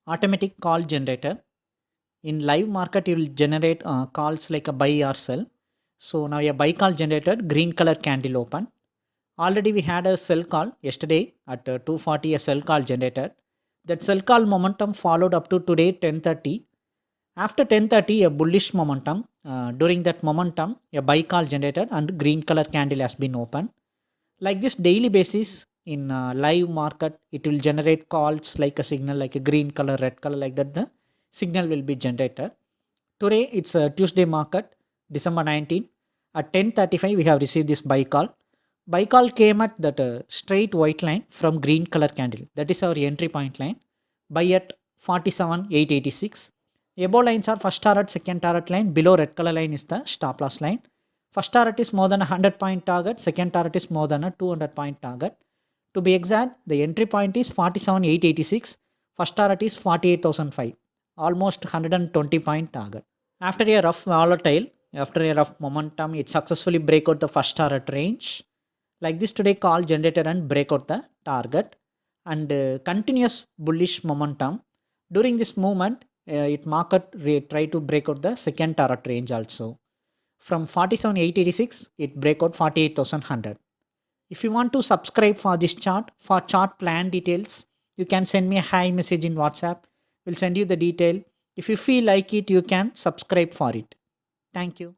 automatic call generator. In live market, you will generate calls like a buy or sell. So now a buy call generated, green color candle open. Already we had a sell call yesterday at 240, a sell call generated. That sell call momentum followed up to today 10:30. After 10:30, a bullish momentum. During that momentum, a buy call generated and green color candle has been opened. Like this daily basis in live market, it will generate calls like a signal, like a green color, red color, like that. The signal will be generated. Today it's a Tuesday market, December 19. At 10:35, we have received this buy call. Buy call came at that straight white line from green color candle. That is our entry point line. Buy at 47,886. Above lines are first target, second target line. Below red color line is the stop loss line. First target is more than a 100-point target. Second target is more than a 200-point target. To be exact, the entry point is 47,886. First target is 48,005. Almost 120-point target. After a rough volatile, after a rough momentum, it successfully break out the first target range. Like this today call generated and break out the target and continuous bullish momentum. During this movement, it market try to break out the second target range also. From 47,886, it break out 48,100. If you want to subscribe for this chart, for chart plan details, you can send me a hi message in WhatsApp. We'll send you the detail. If you feel like it, you can subscribe for it. Thank you.